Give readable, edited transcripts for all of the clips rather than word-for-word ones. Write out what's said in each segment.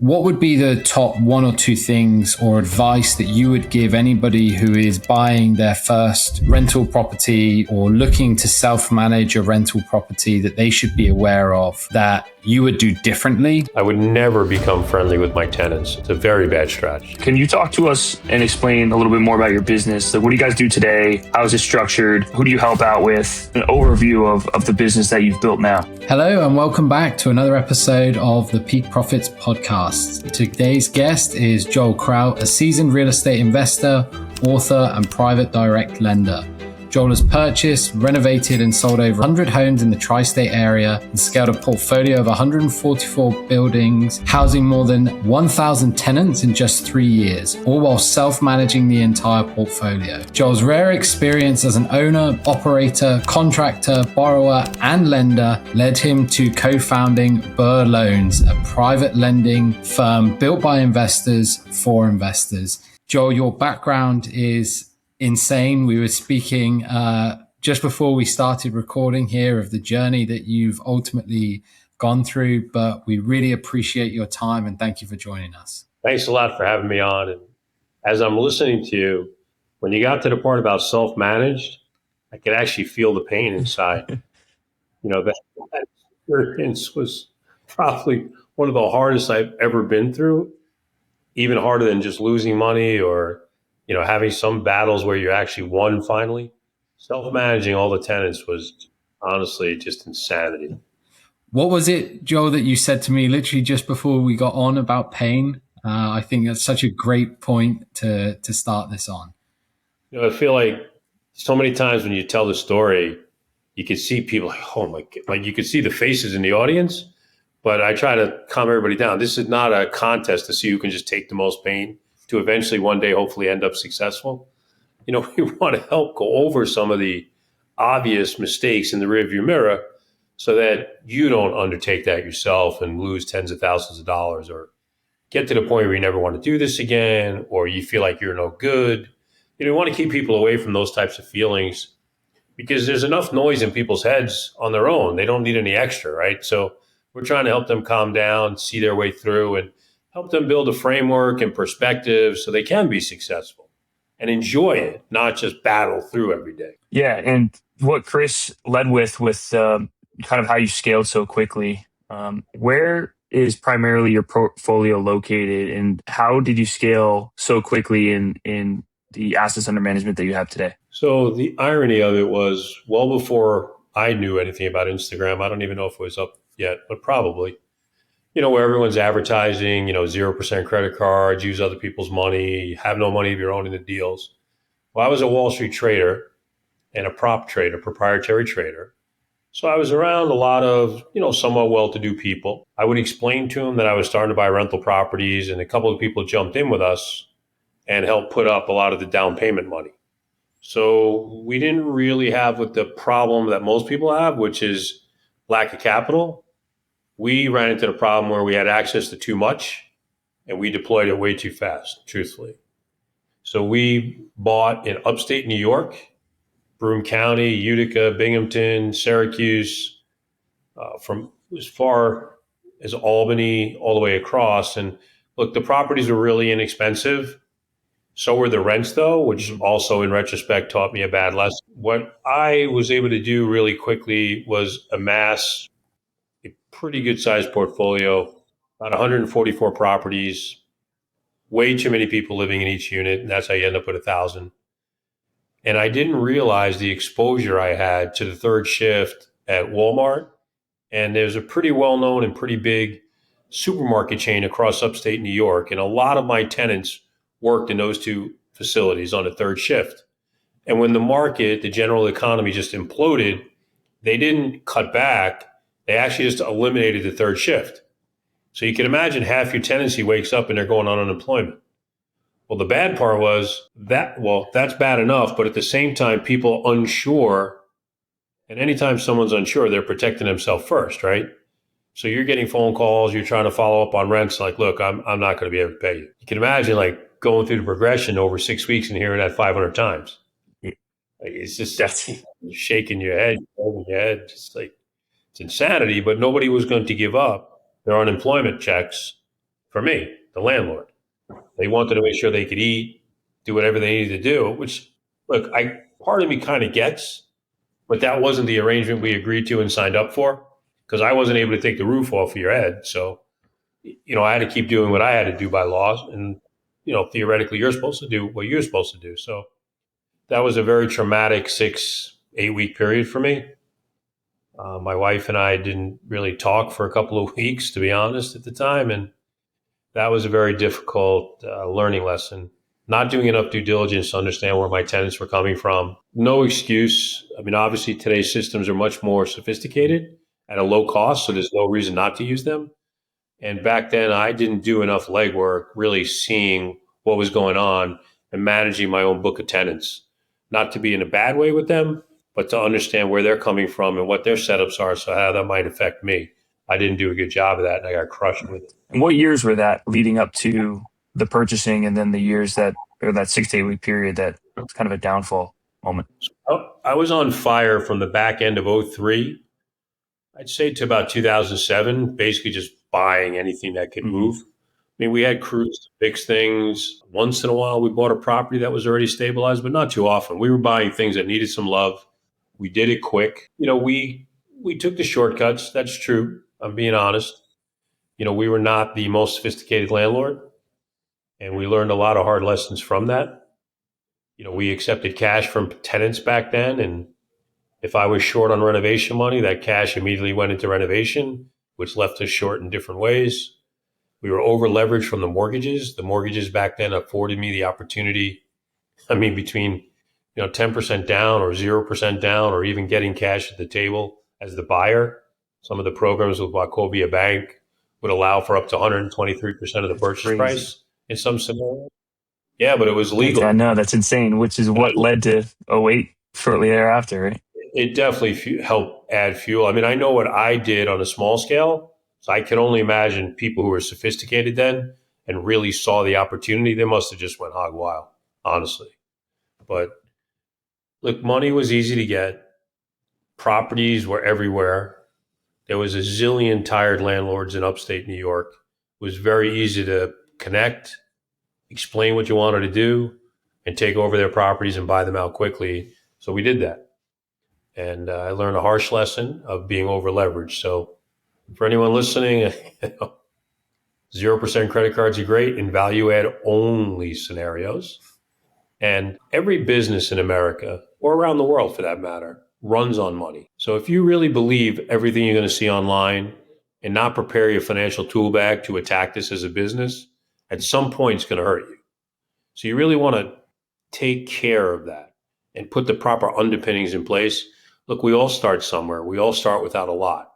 What would be the top one or two things or advice that you would give anybody who is buying their first rental property or looking to self-manage a rental property that they should be aware of that you would do differently? I would never become friendly with my tenants. It's a very bad strategy. Can you talk to us and explain a little bit more about your business? Like, what do you guys do today? How is it structured? Who do you help out with? An overview of the business that you've built now. Hello and welcome back to another episode of the Peak Profits podcast. Today's guest is Joel Kraut, a seasoned real estate investor, author, and private direct lender. Joel has purchased, renovated, and sold over 100 homes in the tri-state area and scaled a portfolio of 144 buildings, housing more than 1,000 tenants in just 3 years, all while self-managing the entire portfolio. Joel's rare experience as an owner, operator, contractor, borrower, and lender led him to co-founding Burr Loans, a private lending firm built by investors for investors. Joel, your background is insane. We were speaking just before we started recording here of the journey that you've ultimately gone through, but we really appreciate your time and thank you for joining us. Thanks a lot for having me on. And as I'm listening to you, when you got to the part about self-managed, I could actually feel the pain inside. That experience was probably one of the hardest I've ever been through, even harder than just losing money or having some battles where you actually won finally. Self-managing all the tenants was honestly just insanity. What was it, Joel, that you said to me literally just before we got on about pain? I think that's such a great point to start this on. I feel like so many times when you tell the story, you can see people like, oh my God, like you could see the faces in the audience, but I try to calm everybody down. This is not a contest to see who can just take the most pain to eventually one day hopefully end up successful. We want to help go over some of the obvious mistakes in the rearview mirror so that you don't undertake that yourself and lose tens of thousands of dollars or get to the point where you never want to do this again or you feel like you're no good. We want to keep people away from those types of feelings because there's enough noise in people's heads on their own. They don't need any extra, right? So we're trying to help them calm down, see their way through, and help them build a framework and perspective so they can be successful and enjoy it, not just battle through every day. Yeah, and what Chris led with kind of how you scaled so quickly, where is primarily your portfolio located and how did you scale so quickly in the assets under management that you have today? So the irony of it was well before I knew anything about Instagram. I don't even know if it was up yet, but probably. Where everyone's advertising, 0% credit cards, use other people's money, have no money of your own in the deals. Well, I was a Wall Street trader and a prop trader, proprietary trader. So I was around a lot of, somewhat well-to-do people. I would explain to them that I was starting to buy rental properties, and a couple of people jumped in with us and helped put up a lot of the down payment money. So we didn't really have with the problem that most people have, which is lack of capital. We ran into the problem where we had access to too much and we deployed it way too fast, truthfully. So we bought in upstate New York, Broome County, Utica, Binghamton, Syracuse, from as far as Albany, all the way across. And look, the properties were really inexpensive. So were the rents, though, which also in retrospect taught me a bad lesson. What I was able to do really quickly was amass a pretty good sized portfolio, about 144 properties, way too many people living in each unit. And that's how you end up with 1,000. And I didn't realize the exposure I had to the third shift at Walmart. And there's a pretty well-known and pretty big supermarket chain across upstate New York. And a lot of my tenants worked in those two facilities on the third shift. And when the market, the general economy just imploded, they didn't cut back. They actually just eliminated the third shift. So you can imagine half your tenancy wakes up and they're going on unemployment. Well, the bad part was that's bad enough, but at the same time, people unsure, and anytime someone's unsure, they're protecting themselves first, right? So you're getting phone calls, you're trying to follow up on rents, like, look, I'm not going to be able to pay you. You can imagine like going through the progression over 6 weeks and hearing that 500 times. Like, it's just shaking your head, holding your head, just like, it's insanity, but nobody was going to give up their unemployment checks for me, the landlord. They wanted to make sure they could eat, do whatever they needed to do, which, look, part of me kind of gets, but that wasn't the arrangement we agreed to and signed up for, because I wasn't able to take the roof off of your head. So, I had to keep doing what I had to do by law. And, theoretically, you're supposed to do what you're supposed to do. So that was a very traumatic 6-8 week period for me. My wife and I didn't really talk for a couple of weeks, to be honest, at the time. And that was a very difficult learning lesson. Not doing enough due diligence to understand where my tenants were coming from. No excuse. I mean, obviously, today's systems are much more sophisticated at a low cost, so there's no reason not to use them. And back then, I didn't do enough legwork really seeing what was going on and managing my own book of tenants. Not to be in a bad way with them, but to understand where they're coming from and what their setups are, so how that might affect me. I didn't do a good job of that, and I got crushed with it. And what years were that leading up to the purchasing, and then the years that 6 to 8 week period that was kind of a downfall moment? I was on fire from the back end of 2003, I'd say, to about 2007, basically just buying anything that could move. I mean, we had crews to fix things. Once in a while, we bought a property that was already stabilized, but not too often. We were buying things that needed some love. We did it quick. We took the shortcuts. That's true. I'm being honest. We were not the most sophisticated landlord, and we learned a lot of hard lessons from that. We accepted cash from tenants back then, and if I was short on renovation money, that cash immediately went into renovation, which left us short in different ways. We were over leveraged from the mortgages. The mortgages back then afforded me the opportunity, between 10% down or 0% down, or even getting cash at the table as the buyer. Some of the programs with Wachovia Bank would allow for up to 123% of the purchase price in some scenarios. Yeah, but it was legal. I know, that's insane, which is what led to 2008 shortly thereafter, right? It definitely helped add fuel. I know what I did on a small scale, so I can only imagine people who were sophisticated then and really saw the opportunity. They must have just went hog wild, honestly. But look, money was easy to get. Properties were everywhere. There was a zillion tired landlords in upstate New York. It was very easy to connect, explain what you wanted to do, and take over their properties and buy them out quickly. So we did that. And I learned a harsh lesson of being over leveraged. So for anyone listening, 0% credit cards are great in value add only scenarios. And every business in America, or around the world for that matter, runs on money. So if you really believe everything you're going to see online and not prepare your financial tool bag to attack this as a business, at some point it's going to hurt you. So you really want to take care of that and put the proper underpinnings in place. Look, we all start somewhere. We all start without a lot.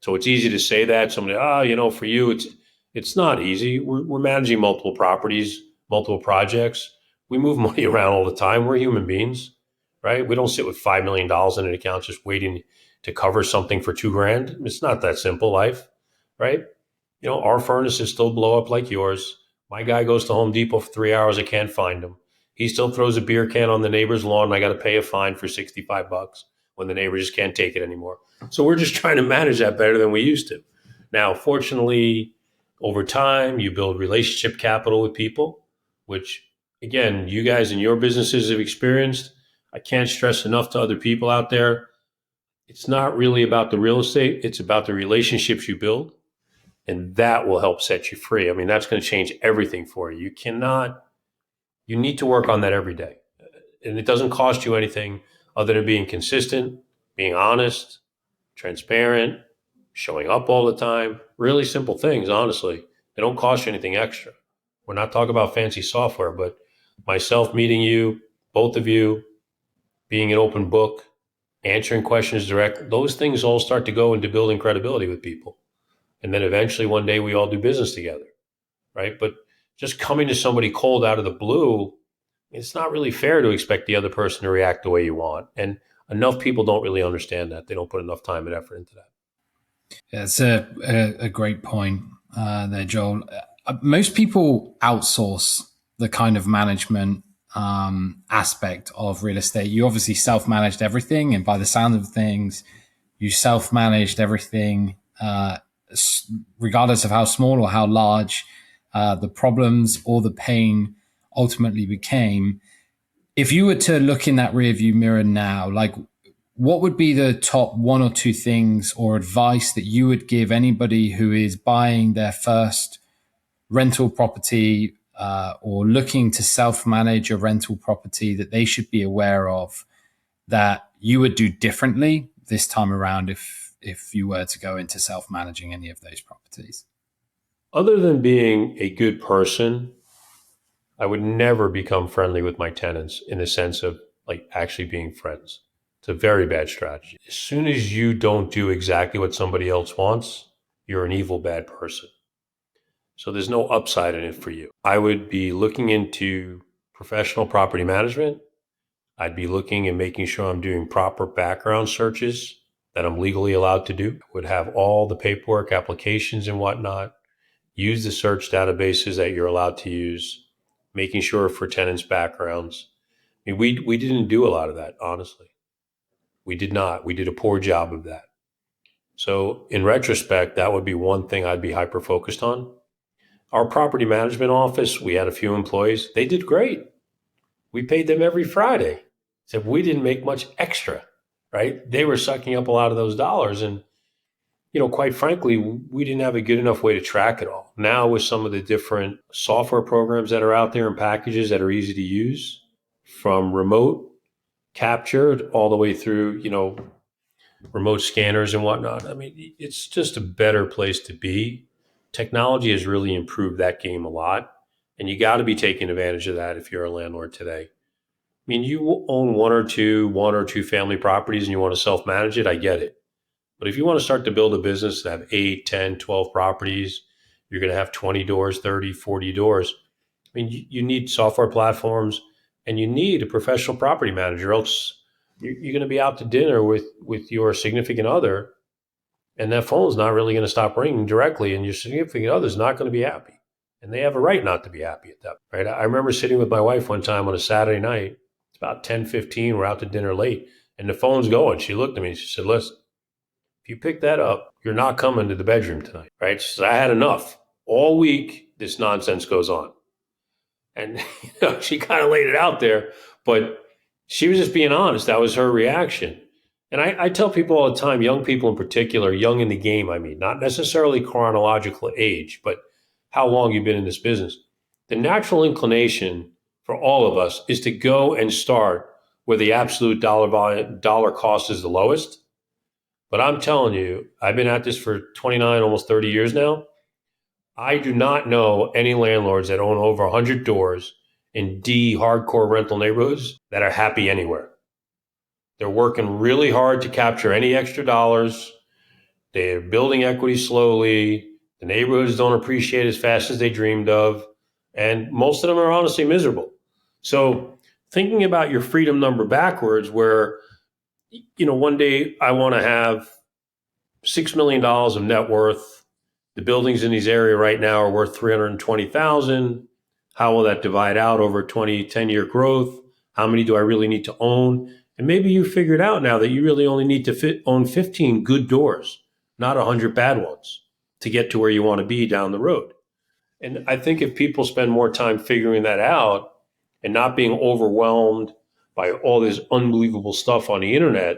So it's easy to say that. Somebody, for you, it's not easy. We're managing multiple properties, multiple projects. We move money around all the time. We're human beings, right? We don't sit with $5 million in an account just waiting to cover something for $2,000. It's not that simple life, right? Our furnaces still blow up like yours. My guy goes to Home Depot for 3 hours. I can't find him. He still throws a beer can on the neighbor's lawn, and I got to pay a fine for $65 when the neighbor just can't take it anymore. So we're just trying to manage that better than we used to. Now, fortunately, over time, you build relationship capital with people, which, again, you guys in your businesses have experienced. I can't stress enough to other people out there. It's not really about the real estate. It's about the relationships you build, and that will help set you free. That's going to change everything for you. You need to work on that every day. And it doesn't cost you anything other than being consistent, being honest, transparent, showing up all the time. Really simple things, honestly. They don't cost you anything extra. We're not talking about fancy software, but myself meeting you, both of you, being an open book, answering questions direct, those things all start to go into building credibility with people. And then eventually one day we all do business together, right? But just coming to somebody cold out of the blue, it's not really fair to expect the other person to react the way you want. And enough people don't really understand that. They don't put enough time and effort into that. Yeah, it's a great point there, Joel. Most people outsource the kind of management aspect of real estate. You obviously self-managed everything, and by the sound of things, you self-managed everything, regardless of how small or how large the problems or the pain ultimately became. If you were to look in that rearview mirror now, like what would be the top one or two things or advice that you would give anybody who is buying their first rental property or looking to self-manage a rental property that they should be aware of that you would do differently this time around if you were to go into self-managing any of those properties? Other than being a good person, I would never become friendly with my tenants in the sense of like actually being friends. It's a very bad strategy. As soon as you don't do exactly what somebody else wants, you're an evil, bad person. So there's no upside in it for you. I would be looking into professional property management. I'd be looking and making sure I'm doing proper background searches that I'm legally allowed to do. I would have all the paperwork, applications and whatnot. Use the search databases that you're allowed to use, making sure for tenants' backgrounds. I mean, we didn't do a lot of that, honestly. We did not. We did a poor job of that. So in retrospect, that would be one thing I'd be hyper focused on. Our property management office, we had a few employees. They did great. We paid them every Friday. Except we didn't make much extra, right? They were sucking up a lot of those dollars. And, quite frankly, we didn't have a good enough way to track it all. Now with some of the different software programs that are out there and packages that are easy to use, from remote captured all the way through, remote scanners and whatnot. I mean, it's just a better place to be. Technology has really improved that game a lot. And you got to be taking advantage of that if you're a landlord today. I mean, you own one or two family properties and you want to self-manage it, I get it. But if you want to start to build a business that have 8, 10, 12 properties, you're going to have 20 doors, 30, 40 doors. I mean, you need software platforms and you need a professional property manager, else you're going to be out to dinner with your significant other, and that phone's not really going to stop ringing directly, and your significant other's not going to be happy. And they have a right not to be happy at that, right? I remember sitting with my wife one time on a Saturday night. It's about 10:15. We're out to dinner late, and the phone's going. She looked at me and she said, "Listen, if you pick that up, you're not coming to the bedroom tonight," right? She said, "I had enough. All week, this nonsense goes on." And she kind of laid it out there, but she was just being honest. That was her reaction. And I tell people all the time, young people in particular, young in the game, I mean, not necessarily chronological age, but how long you've been in this business. The natural inclination for all of us is to go and start where the absolute dollar cost is the lowest. But I'm telling you, I've been at this for 29, almost 30 years now. I do not know any landlords that own over 100 doors in D hardcore rental neighborhoods that are happy anywhere. They're working really hard to capture any extra dollars. They're building equity slowly. The neighborhoods don't appreciate as fast as they dreamed of. And most of them are honestly miserable. So thinking about your freedom number backwards, where, one day I want to have $6 million of net worth. The buildings in these areas right now are worth 320,000. How will that divide out over 10-year growth? How many do I really need to own? And maybe you figured out now that you really only need to own 15 good doors, not 100 bad ones, to get to where you want to be down the road. And I think if people spend more time figuring that out and not being overwhelmed by all this unbelievable stuff on the internet,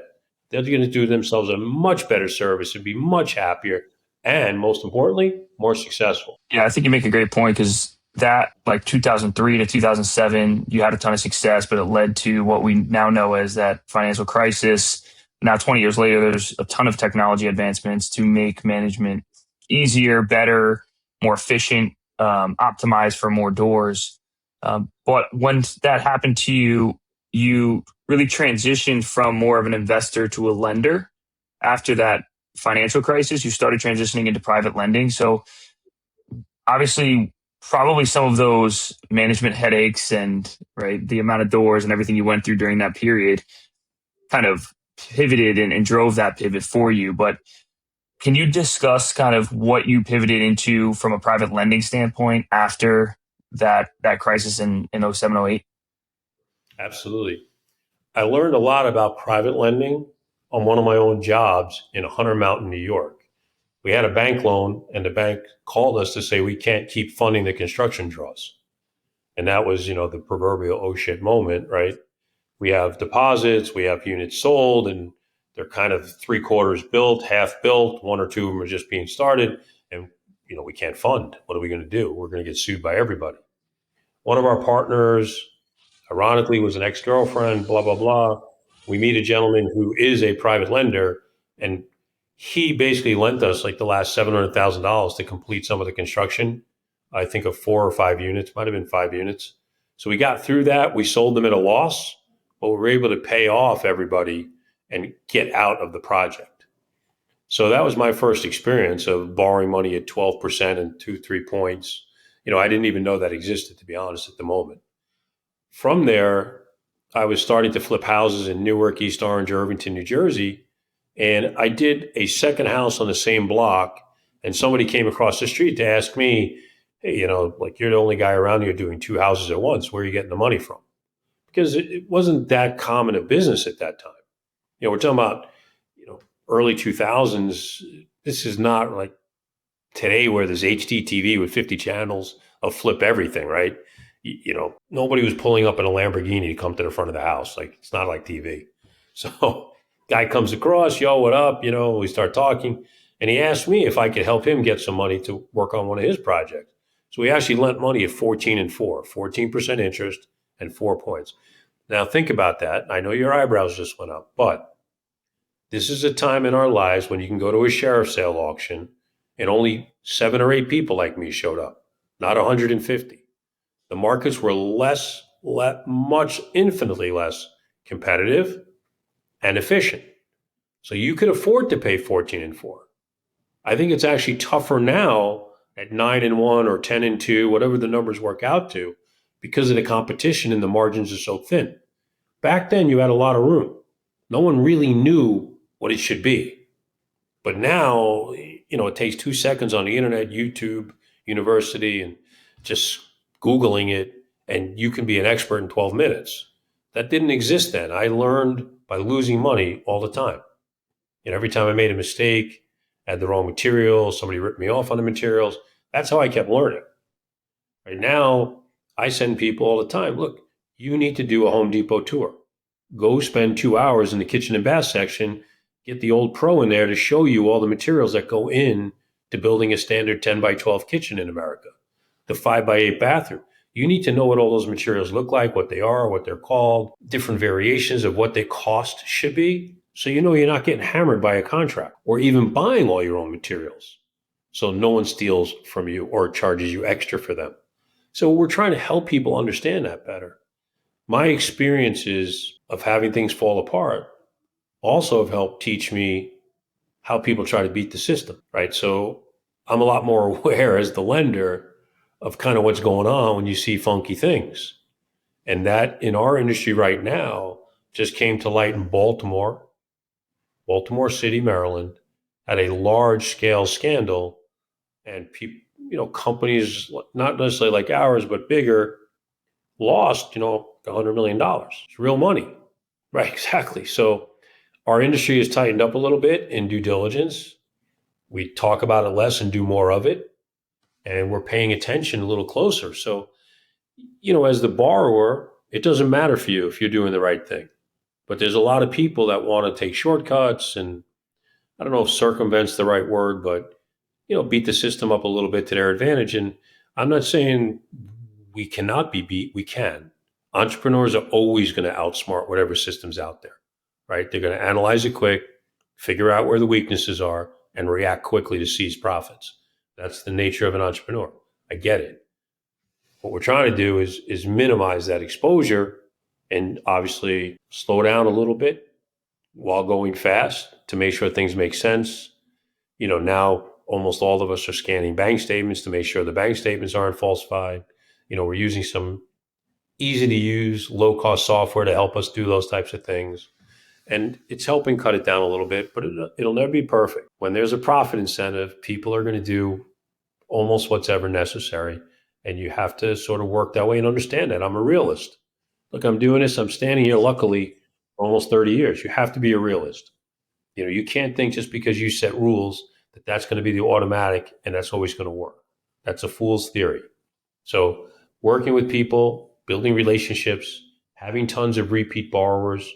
they're going to do themselves a much better service and be much happier and, most importantly, more successful. Yeah, I think you make a great point because that, like 2003 to 2007, you had a ton of success, but it led to what we now know as that financial crisis. Now, 20 years later, there's a ton of technology advancements to make management easier, better, more efficient, optimized for more doors. But when that happened to you, you really transitioned from more of an investor to a lender. After that financial crisis, you started transitioning into private lending. So obviously, probably some of those management headaches and right the amount of doors and everything you went through during that period kind of pivoted and drove that pivot for you. But can you discuss kind of what you pivoted into from a private lending standpoint after that crisis in 07, 08? Absolutely. I learned a lot about private lending on one of my own jobs in Hunter Mountain, New York. We had a bank loan, and the bank called us to say we can't keep funding the construction draws. And that was, the proverbial oh shit moment, right? We have deposits, we have units sold, and they're kind of 3/4 built, half built. One or two of them are just being started, and we can't fund. What are we going to do? We're going to get sued by everybody. One of our partners, ironically, was an ex-girlfriend. Blah blah blah. We meet a gentleman who is a private lender, and he basically lent us like the last $700,000 to complete some of the construction. I think of 4 or 5 units, might have been 5 units. So we got through that. We sold them at a loss, but we were able to pay off everybody and get out of the project. So that was my first experience of borrowing money at 12% and 2, 3 points. I didn't even know that existed, to be honest, at the moment. From there, I was starting to flip houses in Newark, East Orange, Irvington, New Jersey. And I did a second house on the same block. And somebody came across the street to ask me, hey, like you're the only guy around here doing 2 houses at once. Where are you getting the money from? Because it wasn't that common a business at that time. We're talking about, early 2000s. This is not like today where there's HD TV with 50 channels of flip everything, right? Nobody was pulling up in a Lamborghini to come to the front of the house. Like, it's not like TV. So guy comes across, yo, what up? We start talking. And he asked me if I could help him get some money to work on one of his projects. So we actually lent money at 14 and 4, 14% interest and 4 points. Now think about that. I know your eyebrows just went up, but this is a time in our lives when you can go to a sheriff's sale auction and only 7 or 8 people like me showed up, not 150. The markets were much infinitely less competitive and efficient. So you could afford to pay 14 and 4. I think it's actually tougher now at 9 and 1 or 10 and 2, whatever the numbers work out to, because of the competition and the margins are so thin. Back then, you had a lot of room. No one really knew what it should be. But now, it takes 2 seconds on the internet, YouTube, university, and just Googling it, and you can be an expert in 12 minutes. That didn't exist then. I learned by losing money all the time. Every time I made a mistake, had the wrong material, somebody ripped me off on the materials. That's how I kept learning. Right now, I send people all the time, look, you need to do a Home Depot tour. Go spend 2 hours in the kitchen and bath section, get the old pro in there to show you all the materials that go in to building a standard 10 by 12 kitchen in America, the 5 by 8 bathroom. You need to know what all those materials look like, what they are, what they're called, different variations of what they cost should be. So you're not getting hammered by a contract or even buying all your own materials. So no one steals from you or charges you extra for them. So we're trying to help people understand that better. My experiences of having things fall apart also have helped teach me how people try to beat the system, right? So I'm a lot more aware as the lender of kind of what's going on when you see funky things. And that in our industry right now just came to light in Baltimore City, Maryland, had a large scale scandal, and people, companies not necessarily like ours, but bigger, lost, $100 million. It's real money. Right, exactly. So our industry has tightened up a little bit in due diligence. We talk about it less and do more of it. And we're paying attention a little closer. So, as the borrower, it doesn't matter for you if you're doing the right thing. But there's a lot of people that want to take shortcuts, and I don't know if circumvent's the right word, but, beat the system up a little bit to their advantage. And I'm not saying we cannot be beat. We can. Entrepreneurs are always going to outsmart whatever system's out there, right? They're going to analyze it quick, figure out where the weaknesses are, and react quickly to seize profits. That's the nature of an entrepreneur. I get it. What we're trying to do is minimize that exposure and obviously slow down a little bit while going fast to make sure things make sense. Now almost all of us are scanning bank statements to make sure the bank statements aren't falsified. We're using some easy to use, low cost software to help us do those types of things. And it's helping cut it down a little bit, but it'll never be perfect. When there's a profit incentive, people are going to do almost what's ever necessary. And you have to sort of work that way and understand that. I'm a realist. Look, I'm doing this. I'm standing here, luckily, for almost 30 years. You have to be a realist. You can't think just because you set rules that that's going to be the automatic and that's always going to work. That's a fool's theory. So working with people, building relationships, having tons of repeat borrowers.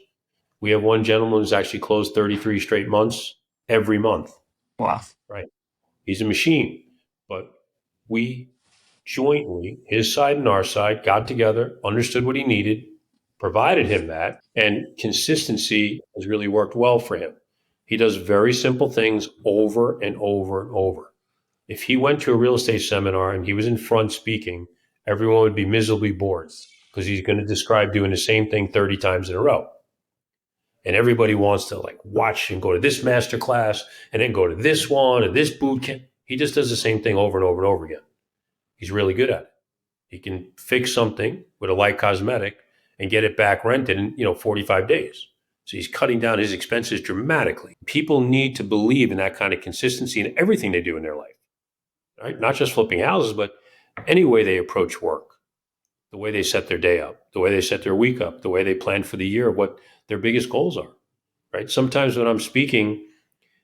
We have one gentleman who's actually closed 33 straight months every month. Wow. Right. He's a machine. But we jointly, his side and our side, got together, understood what he needed, provided him that, and consistency has really worked well for him. He does very simple things over and over and over. If he went to a real estate seminar and he was in front speaking, everyone would be miserably bored because he's going to describe doing the same thing 30 times in a row. And everybody wants to like watch and go to this master class and then go to this one and this boot camp. He just does the same thing over and over and over again. He's really good at it. He can fix something with a light cosmetic and get it back rented in 45 days. So he's cutting down his expenses dramatically. People need to believe in that kind of consistency in everything they do in their life, right? Not just flipping houses, but any way they approach work, the way they set their day up, the way they set their week up, the way they plan for the year, what their biggest goals are, right? Sometimes when I'm speaking,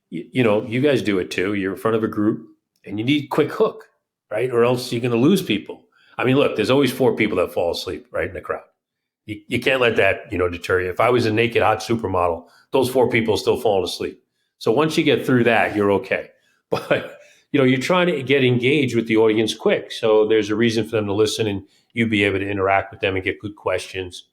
you guys do it too. You're in front of a group and you need a quick hook, right? Or else you're going to lose people. I mean, look, there's always 4 people that fall asleep, right, in the crowd. You can't let that, deter you. If I was a naked hot supermodel, those 4 people still falling asleep. So once you get through that, you're okay. But, you're trying to get engaged with the audience quick. So there's a reason for them to listen and you be able to interact with them and get good questions.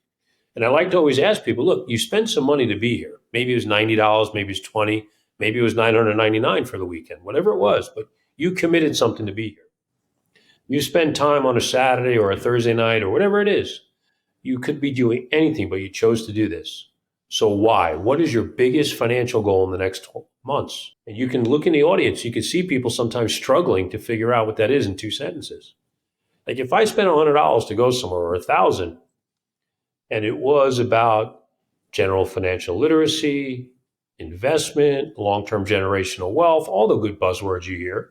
And I like to always ask people, look, you spent some money to be here. Maybe it was $90, maybe it was $20, maybe it was $999 for the weekend, whatever it was, but you committed something to be here. You spend time on a Saturday or a Thursday night or whatever it is. You could be doing anything, but you chose to do this. So why? What is your biggest financial goal in the next 12 months? And you can look in the audience. You can see people sometimes struggling to figure out what that is in 2 sentences. Like if I spent $100 to go somewhere or $1,000, and it was about general financial literacy, investment, long-term generational wealth, all the good buzzwords you hear,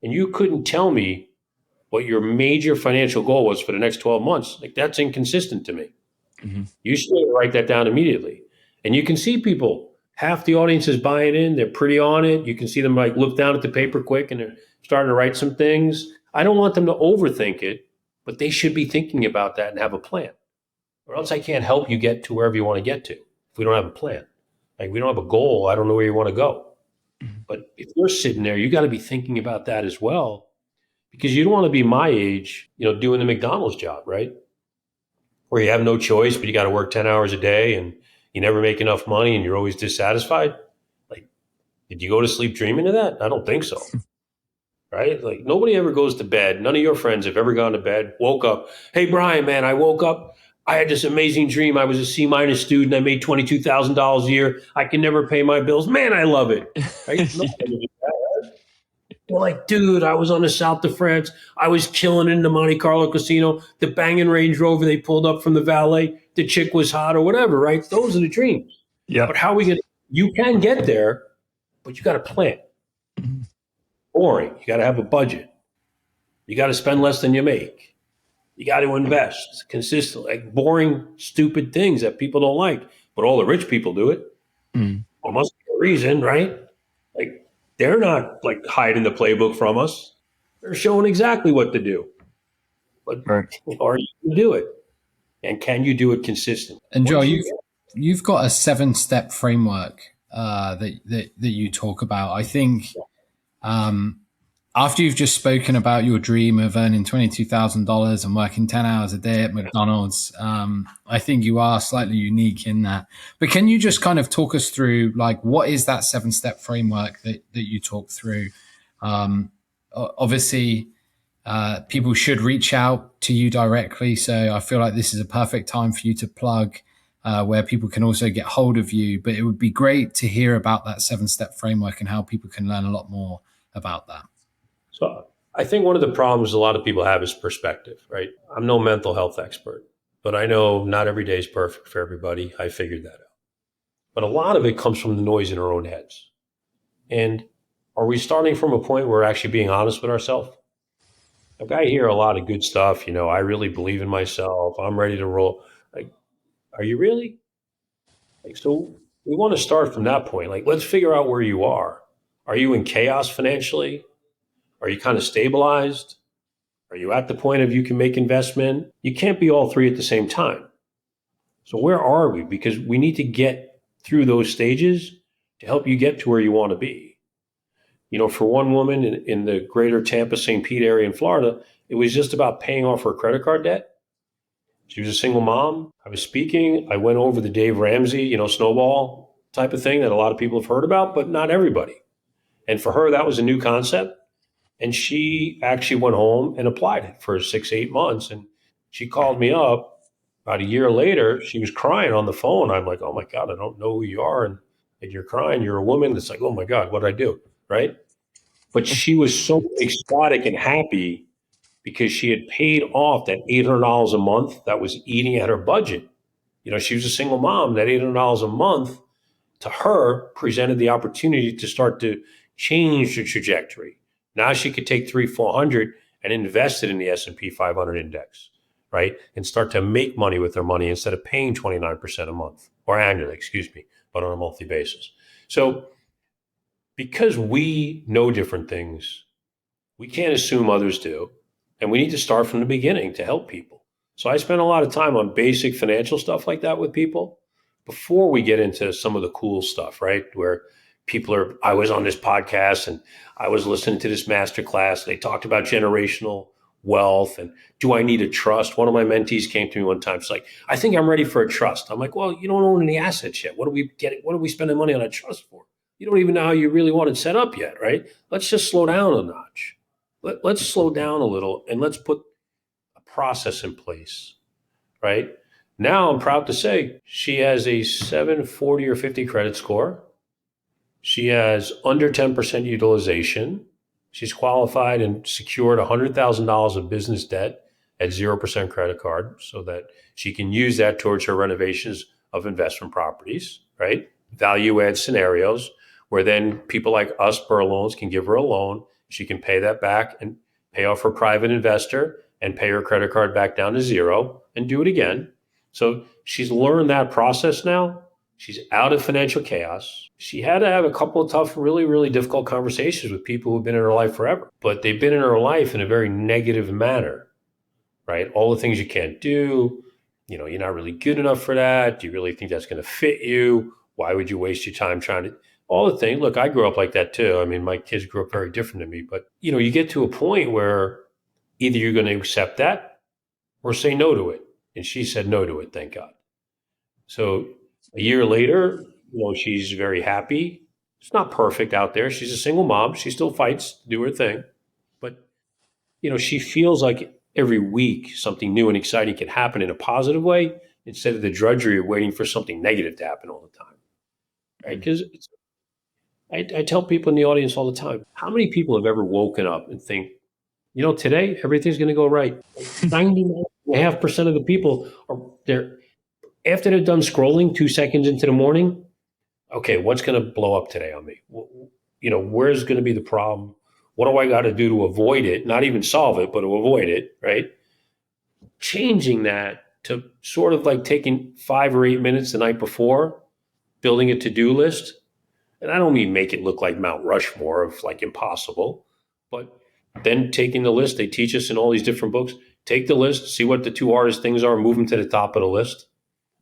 and you couldn't tell me what your major financial goal was for the next 12 months, like that's inconsistent to me. Mm-hmm. You should write that down immediately. And you can see people, half the audience is buying in, they're pretty on it. You can see them like look down at the paper quick and they're starting to write some things. I don't want them to overthink it, but they should be thinking about that and have a plan. Or else I can't help you get to wherever you want to get to if we don't have a plan. Like we don't have a goal, I don't know where you want to go. Mm-hmm. But if you're sitting there, you got to be thinking about that as well. Because you don't want to be my age, doing the McDonald's job, right? Where you have no choice, but you got to work 10 hours a day and you never make enough money and you're always dissatisfied. Like, did you go to sleep dreaming of that? I don't think so. Right? Like nobody ever goes to bed. None of your friends have ever gone to bed, woke up. Hey, Brian, man, I woke up. I had this amazing dream. I was a C- student. I made $22,000 a year. I can never pay my bills. Man, I love it. Right? They're like, dude, I was on the South of France. I was chilling in the Monte Carlo casino, the banging Range Rover they pulled up from the valet. The chick was hot or whatever, right? Those are the dreams. Yeah. But how are we going to, you can get there, but you got to plan. Mm-hmm. Boring. You got to have a budget. You got to spend less than you make. You got to invest consistently, like boring, stupid things that people don't like, but all the rich people do it. Mm. Well, must be a reason, right? Like, they're not like hiding the playbook from us. They're showing exactly what to do. But right. Are you going to do it? And can you do it consistently? And Joel, you've got a 7-step framework that you talk about. I think after you've just spoken about your dream of earning $22,000 and working 10 hours a day at McDonald's, I think you are slightly unique in that. But can you just kind of talk us through, like, what is that 7-step framework that you talk through? Obviously, people should reach out to you directly. So I feel like this is a perfect time for you to plug where people can also get hold of you. But it would be great to hear about that 7-step framework and how people can learn a lot more about that. So I think one of the problems a lot of people have is perspective, right? I'm no mental health expert, but I know not every day is perfect for everybody. I figured that out. But a lot of it comes from the noise in our own heads. And are we starting from a point where we're actually being honest with ourselves? Like I hear a lot of good stuff, I really believe in myself. I'm ready to roll. Like, are you really? Like, so we want to start from that point. Like, let's figure out where you are. Are you in chaos financially? Are you kind of stabilized? Are you at the point of you can make investment? You can't be all three at the same time. So where are we? Because we need to get through those stages to help you get to where you want to be. For one woman in the greater Tampa, St. Pete area in Florida, it was just about paying off her credit card debt. She was a single mom. I was speaking. I went over the Dave Ramsey, snowball type of thing that a lot of people have heard about, but not everybody. And for her, that was a new concept. And she actually went home and applied it for 6, 8 months. And she called me up about a year later. She was crying on the phone. I'm like, oh my God, I don't know who you are. And you're crying. You're a woman. It's like, oh my God, what did I do? Right. But she was so ecstatic and happy because she had paid off that $800 a month that was eating at her budget. She was a single mom. That $800 a month to her presented the opportunity to start to change the trajectory. Now she could take 300-400 and invest it in the S&P 500 index, right? And start to make money with their money instead of paying 29% a month or annually, but on a monthly basis. So because we know different things, we can't assume others do. And we need to start from the beginning to help people. So I spend a lot of time on basic financial stuff like that with people before we get into some of the cool stuff, right? Where I was on this podcast and I was listening to this masterclass. They talked about generational wealth and do I need a trust? One of my mentees came to me one time. She's like, I think I'm ready for a trust. I'm like, well, you don't own any assets yet. What are we spending money on a trust for? You don't even know how you really want it set up yet, right? Let's just slow down a notch. Let's slow down a little and let's put a process in place, right? Now I'm proud to say she has a 740 or 50 credit score. She has under 10% utilization. She's qualified and secured $100,000 of business debt at 0% credit card so that she can use that towards her renovations of investment properties, right? Value add scenarios where then people like us, Burr Loans, can give her a loan. She can pay that back and pay off her private investor and pay her credit card back down to zero and do it again. So she's learned that process now. She's out of financial chaos. She had to have a couple of tough, really, really difficult conversations with people who've been in her life forever, but they've been in her life in a very negative manner, right? All the things you can't do, you're not really good enough for that. Do you really think that's going to fit you? Why would you waste your time trying to, all the things. Look, I grew up like that too. I mean, my kids grew up very different than me, but you get to a point where either you're going to accept that or say no to it. And she said no to it, thank God. So a year later, she's very happy. It's not perfect out there. She's a single mom. She still fights to do her thing. But, she feels like every week something new and exciting can happen in a positive way instead of the drudgery of waiting for something negative to happen all the time. Right? Because I tell people in the audience all the time, how many people have ever woken up and think, today everything's going to go right? 99.5% of the people after they're done scrolling 2 seconds into the morning, okay, what's going to blow up today on me? Where's going to be the problem? What do I got to do to avoid it? Not even solve it, but to avoid it, right? Changing that to sort of like taking 5 or 8 minutes the night before, building a to-do list. And I don't mean make it look like Mount Rushmore of like impossible, but then taking the list, they teach us in all these different books, take the list, see what the 2 hardest things are, move them to the top of the list.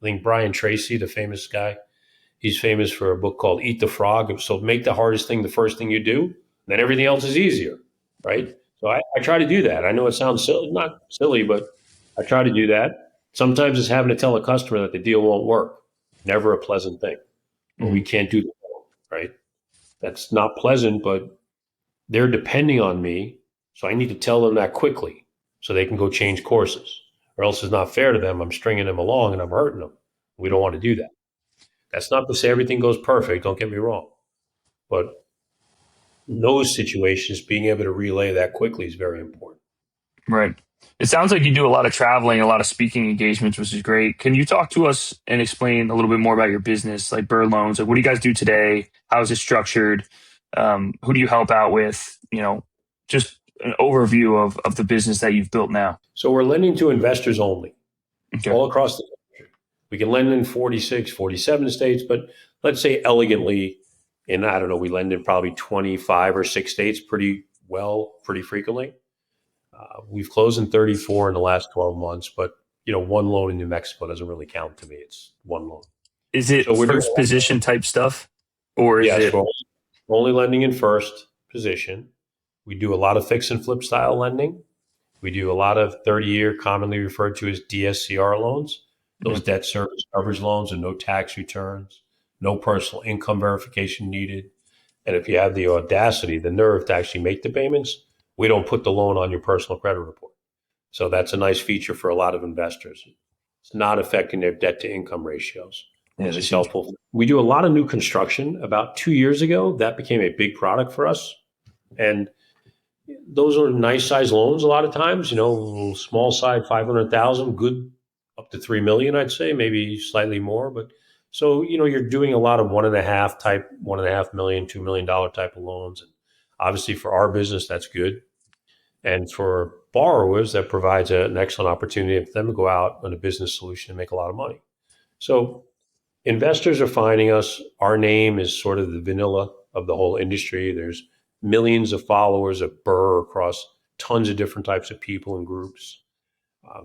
I think Brian Tracy, the famous guy, he's famous for a book called Eat the Frog. So make the hardest thing the first thing you do, then everything else is easier, right? So I try to do that. I know it sounds silly, not silly, but I try to do that. Sometimes it's having to tell a customer that the deal won't work. Never a pleasant thing. But we can't do that, right? That's not pleasant, but they're depending on me. So I need to tell them that quickly so they can go change courses. Or else it's not fair to them. I'm stringing them along and I'm hurting them. We don't want to do that. That's not to say everything goes perfect. Don't get me wrong. But in those situations, being able to relay that quickly is very important. Right. It sounds like you do a lot of traveling, a lot of speaking engagements, which is great. Can you talk to us and explain a little bit more about your business, like Burr Loans? Like, what do you guys do today? How is it structured? Who do you help out with? Just an overview of the business that you've built now. So we're lending to investors only, Okay. all across the country. We can lend in 46, 47 states, but let's say elegantly, And I don't know, we lend in probably 25 or 6 states pretty frequently. We've closed in 34 in the last 12 months, but one loan in New Mexico doesn't really count to me. It's one loan. Is it So we're doing, first position type stuff, or is yes, it? we're only lending in first position. We do a lot of fix and flip style lending. We do a lot of 30-year, commonly referred to as DSCR loans, those debt service coverage loans, and no tax returns, no personal income verification needed. And if you have the audacity, the nerve to actually make the payments, we don't put the loan on your personal credit report. So that's a nice feature for a lot of investors. It's not affecting their debt to income ratios, which is helpful. We do a lot of new construction. About 2 years ago, that became a big product for us. And those are nice size loans a lot of times, small side, 500,000, good up to 3 million, I'd say, maybe slightly more. But so, you're doing a lot of 1.5 million, $2 million type of loans. And obviously for our business, that's good. And for borrowers, that provides an excellent opportunity for them to go out on a business solution and make a lot of money. So investors are finding us. Our name is sort of the vanilla of the whole industry. There's millions of followers of Burr across tons of different types of people and groups.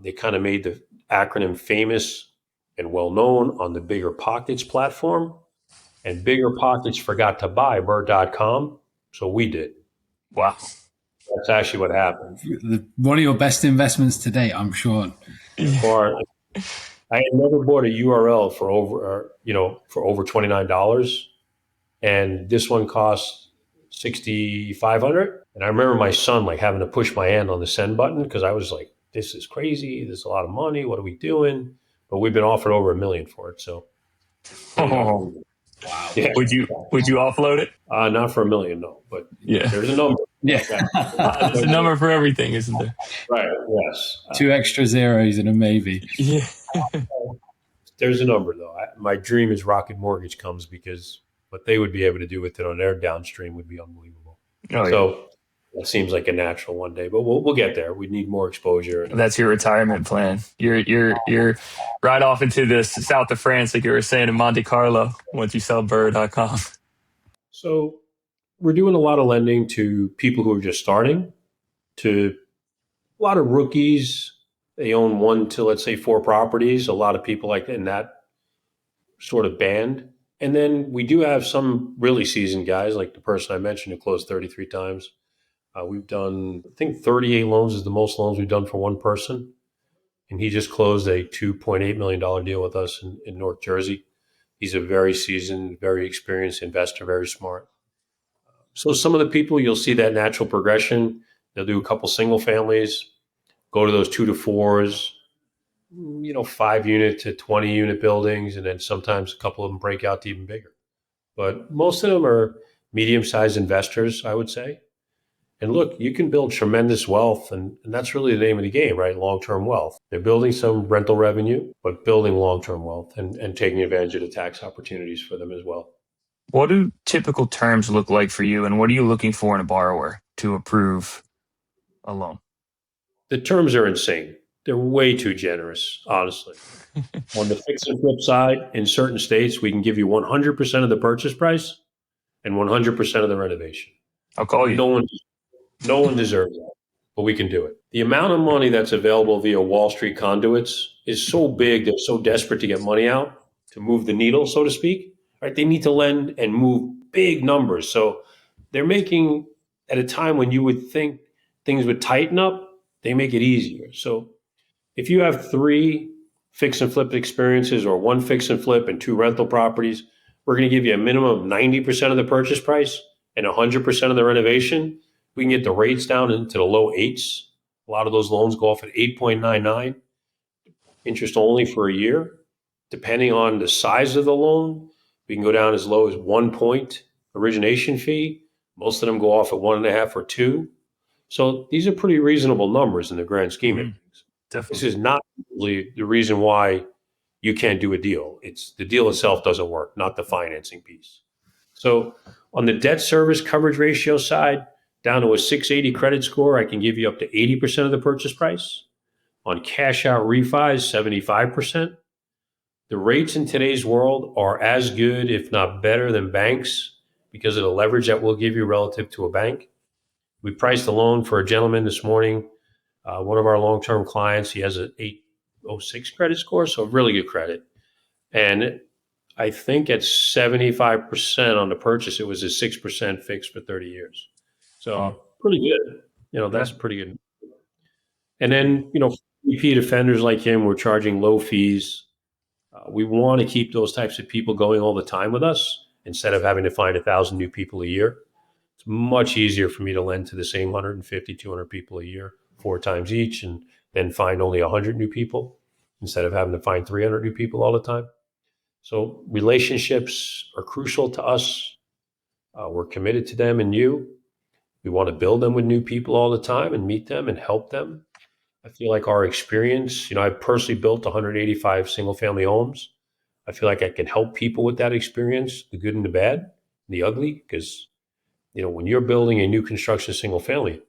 They kind of made the acronym famous and well known on the Bigger Pockets platform. And Bigger Pockets forgot to buy Burr.com, so we did. Wow. That's actually what happened. One of your best investments to date, I'm sure. I had never bought a URL for over $29, and this one cost $6,500. And I remember my son having to push my hand on the send button because I was like, "This is crazy. This is a lot of money. What are we doing?" But we've been offered over $1 million for it. So, wow. Yeah. Would you offload it? Not for $1 million, no. But there's a number. Yeah, there's a number for everything, isn't there? Right. Yes. 2 extra zeros and a maybe. Yeah. There's a number though. My dream is Rocket Mortgage comes because what they would be able to do with it on their downstream would be unbelievable. So it seems like a natural one day, but we'll get there. We need more exposure. That's your retirement plan. You're right off into the south of France, like you were saying, in Monte Carlo, once you sell Burr.com. So we're doing a lot of lending to people who are just starting, to a lot of rookies. They own 1 to, let's say, 4 properties. A lot of people like in that sort of band. And then we do have some really seasoned guys, like the person I mentioned who closed 33 times. We've done, I think 38 loans is the most loans we've done for one person. And he just closed a $2.8 million deal with us in North Jersey. He's a very seasoned, very experienced investor, very smart. So some of the people, you'll see that natural progression. They'll do a couple single families, go to those 2 to 4s, 5 unit to 20 unit buildings. And then sometimes a couple of them break out to even bigger. But most of them are medium-sized investors, I would say. And look, you can build tremendous wealth, and that's really the name of the game, right? Long-term wealth. They're building some rental revenue, but building long-term wealth and taking advantage of the tax opportunities for them as well. What do typical terms look like for you, and what are you looking for in a borrower to approve a loan? The terms are insane. They're way too generous, honestly. On the fix and flip side, in certain states, we can give you 100% of the purchase price and 100% of the renovation. I'll call you. No one deserves that, but we can do it. The amount of money that's available via Wall Street conduits is so big, they're so desperate to get money out to move the needle, so to speak. Right? They need to lend and move big numbers. So they're making, at a time when you would think things would tighten up, they make it easier. So if you have 3 fix and flip experiences or 1 fix and flip and 2 rental properties, we're going to give you a minimum of 90% of the purchase price and 100% of the renovation. We can get the rates down into the low 8s. A lot of those loans go off at 8.99, interest only for a year. Depending on the size of the loan, we can go down as low as 1 point origination fee. Most of them go off at 1.5 or 2. So these are pretty reasonable numbers in the grand scheme of things. Definitely. This is not really the reason why you can't do a deal. It's the deal itself doesn't work, not the financing piece. So on the debt service coverage ratio side, down to a 680 credit score, I can give you up to 80% of the purchase price. On cash out refis, 75%. The rates in today's world are as good, if not better, than banks because of the leverage that we'll give you relative to a bank. We priced a loan for a gentleman this morning, one of our long-term clients. He has an 806 credit score, so really good credit. And I think at 75% on the purchase, it was a 6% fixed for 30 years. So pretty good. That's pretty good. And then, repeat offenders like him, we're charging low fees. We want to keep those types of people going all the time with us instead of having to find 1,000 new people a year. It's much easier for me to lend to the same 150, 200 people a year, 4 times each, and then find only 100 new people instead of having to find 300 new people all the time. So relationships are crucial to us. We're committed to them and you. We want to build them with new people all the time and meet them and help them. I feel like our experience, I've personally built 185 single family homes. I feel like I can help people with that experience, the good and the bad, and the ugly, because, when you're building a new construction single family,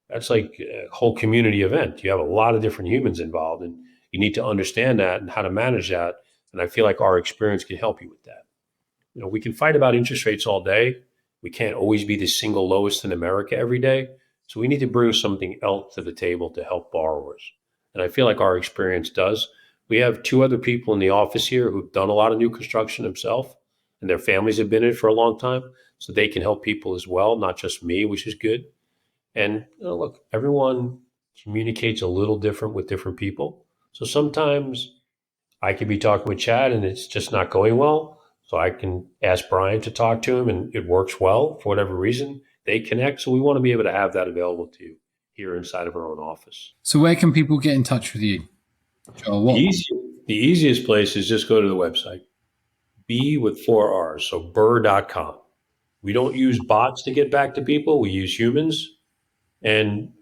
that's like a whole community event. You have a lot of different humans involved, and you need to understand that and how to manage that. And I feel like our experience can help you with that. We can fight about interest rates all day. We can't always be the single lowest in America every day. So we need to bring something else to the table to help borrowers. And I feel like our experience does. We have 2 other people in the office here who've done a lot of new construction themselves, and their families have been in it for a long time. So they can help people as well, not just me, which is good. And look, everyone communicates a little different with different people. So sometimes I could be talking with Chad and it's just not going well. So I can ask Brian to talk to him and it works well for whatever reason. They connect. So we want to be able to have that available to you here inside of our own office. So where can people get in touch with you, Joel? The easiest place is just go to the website. B with 4 R's. So Burr.com. We don't use bots to get back to people. We use humans. And,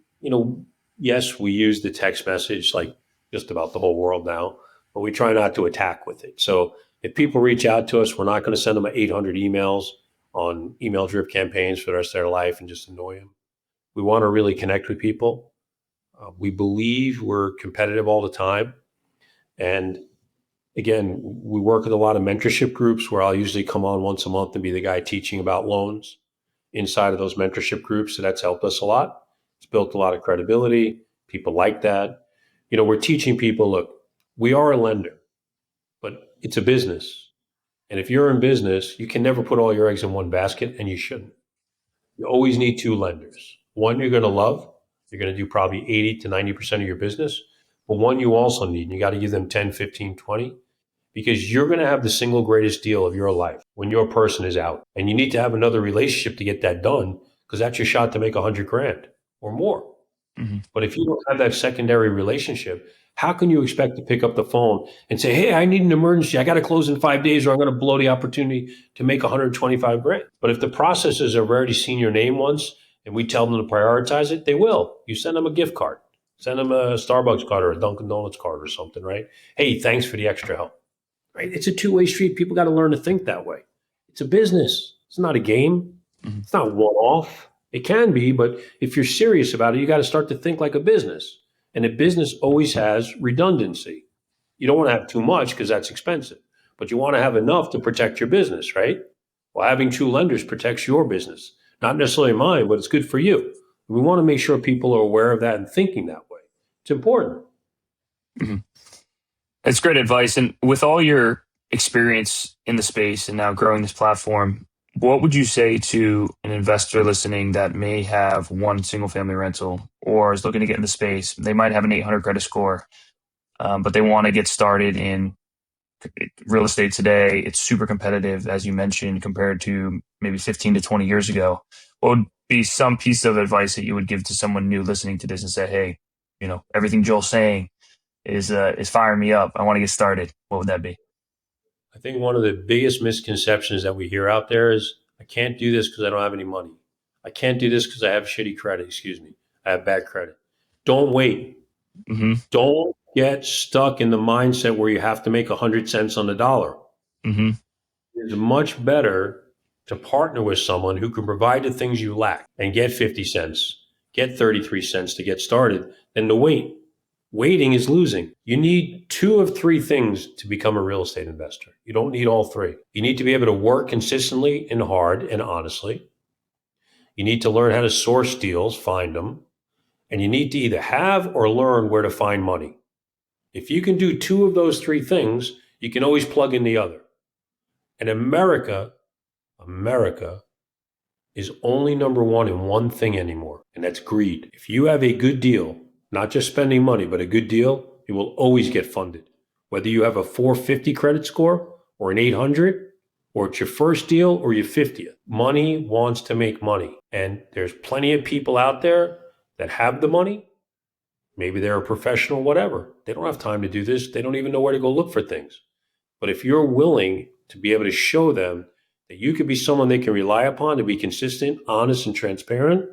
yes, we use the text message like just about the whole world now, but we try not to attack with it. So if people reach out to us, we're not going to send them 800 emails on email drip campaigns for the rest of their life and just annoy them. We want to really connect with people. We believe we're competitive all the time. And again, we work with a lot of mentorship groups where I'll usually come on once a month and be the guy teaching about loans inside of those mentorship groups. So that's helped us a lot. It's built a lot of credibility. People like that. We're teaching people, look, we are a lender, but it's a business. And if you're in business, you can never put all your eggs in one basket, and you shouldn't. You always need 2 lenders. One you're going to love. You're going to do probably 80 to 90% of your business. But one you also need, and you got to give them 10, 15, 20, because you're going to have the single greatest deal of your life when your person is out. And you need to have another relationship to get that done, because that's your shot to make $100,000 or more. Mm-hmm. But if you don't have that secondary relationship, how can you expect to pick up the phone and say, hey, I need an emergency. I got to close in 5 days or I'm going to blow the opportunity to make $125,000. But if the processes have already seen your name once and we tell them to prioritize it, they will. You send them a gift card, send them a Starbucks card or a Dunkin' Donuts card or something, right? Hey, thanks for the extra help, right? It's a 2-way street. People got to learn to think that way. It's a business. It's not a game. Mm-hmm. It's not one-off. It can be, but if you're serious about it, you got to start to think like a business. And a business always has redundancy. You don't want to have too much because that's expensive, but you want to have enough to protect your business, right? Well, having 2 lenders protects your business, not necessarily mine, but it's good for you. We want to make sure people are aware of that and thinking that way. It's important. Mm-hmm. That's great advice. And with all your experience in the space and now growing this platform, what would you say to an investor listening that may have one single family rental or is looking to get in the space? They might have an 800 credit score, but they want to get started in real estate today. It's super competitive, as you mentioned, compared to maybe 15 to 20 years ago. What would be some piece of advice that you would give to someone new listening to this and say, hey, everything Joel's saying is firing me up. I want to get started. What would that be? I think one of the biggest misconceptions that we hear out there is, I can't do this because I don't have any money. I can't do this because I have shitty credit. I have bad credit. Don't wait. Mm-hmm. Don't get stuck in the mindset where you have to make 100 cents on the dollar. Mm-hmm. It's much better to partner with someone who can provide the things you lack and get 50 cents, get 33 cents to get started than to wait. Waiting is losing. You need 2 of 3 things to become a real estate investor. You don't need all 3. You need to be able to work consistently and hard and honestly. You need to learn how to source deals, find them, and you need to either have or learn where to find money. If you can do 2 of those 3 things, you can always plug in the other. And America is only number one in one thing anymore, and that's greed. If you have a good deal, not just spending money, but a good deal, it will always get funded. Whether you have a 450 credit score or an 800, or it's your first deal or your 50th, money wants to make money. And there's plenty of people out there that have the money. Maybe they're a professional, whatever. They don't have time to do this. They don't even know where to go look for things. But if you're willing to be able to show them that you could be someone they can rely upon to be consistent, honest, and transparent,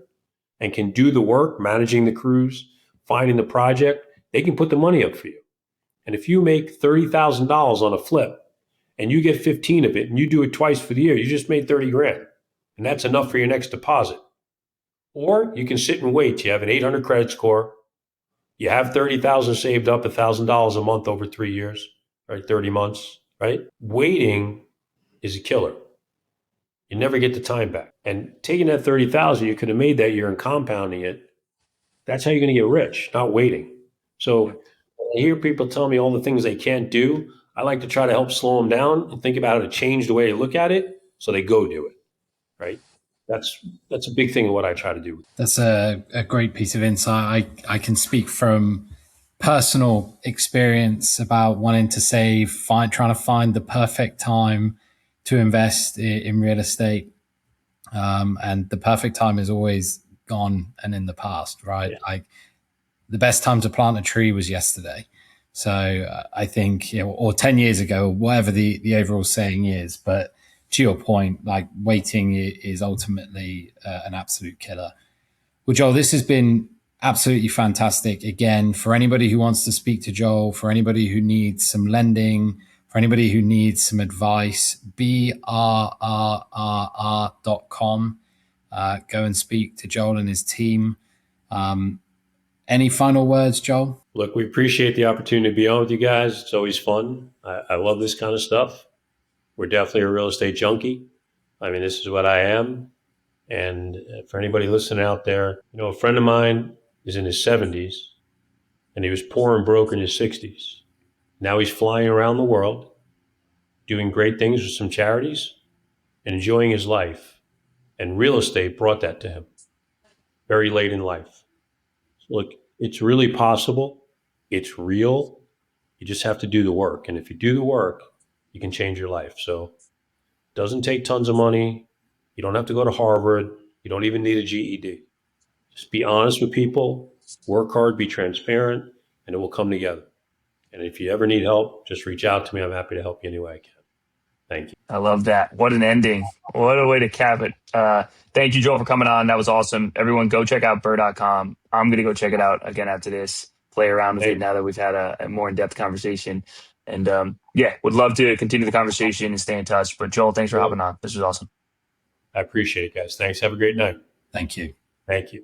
and can do the work, managing the crews, finding the project, they can put the money up for you. And if you make $30,000 on a flip and you get 15 of it and you do it twice for the year, you just made 30 grand. And that's enough for your next deposit. Or you can sit and wait. You have an 800 credit score. You have 30,000 saved up, $1,000 a month over 3 years, right? 30 months, right? Waiting is a killer. You never get the time back. And taking that 30,000, you could have made that year and compounding it. That's how you're going to get rich, not waiting. So when I hear people tell me all the things they can't do, I like to try to help slow them down and think about how to change the way they look at it so they go do it, right? That's a big thing of what I try to do. That's a great piece of insight. I can speak from personal experience about wanting to save, trying to find the perfect time to invest in real estate. And the perfect time is always gone and in the past, right? Yeah. The best time to plant a tree was yesterday. So I think, or 10 years ago, whatever the overall saying is. But to your point, like waiting is ultimately an absolute killer. Well, Joel, this has been absolutely fantastic. Again, for anybody who wants to speak to Joel, for anybody who needs some lending, for anybody who needs some advice, brrr.com. Go and speak to Joel and his team. Any final words, Joel? Look, we appreciate the opportunity to be on with you guys. It's always fun. I love this kind of stuff. We're definitely a real estate junkie. I mean, this is what I am. And for anybody listening out there, a friend of mine is in his 70s and he was poor and broke in his 60s. Now he's flying around the world, doing great things with some charities and enjoying his life. And real estate brought that to him very late in life. Look, it's really possible. It's real. You just have to do the work. And if you do the work, you can change your life. So it doesn't take tons of money. You don't have to go to Harvard. You don't even need a GED. Just be honest with people, work hard, be transparent, and it will come together. And if you ever need help, just reach out to me. I'm happy to help you any way I can. Thank you. I love that. What an ending. What a way to cap it. Thank you, Joel, for coming on. That was awesome. Everyone, go check out burr.com. I'm going to go check it out again after this, play around with it now that we've had a more in-depth conversation. And would love to continue the conversation and stay in touch. But Joel, thanks for hopping on. This was awesome. I appreciate it, guys. Thanks. Have a great night. Thank you. Thank you.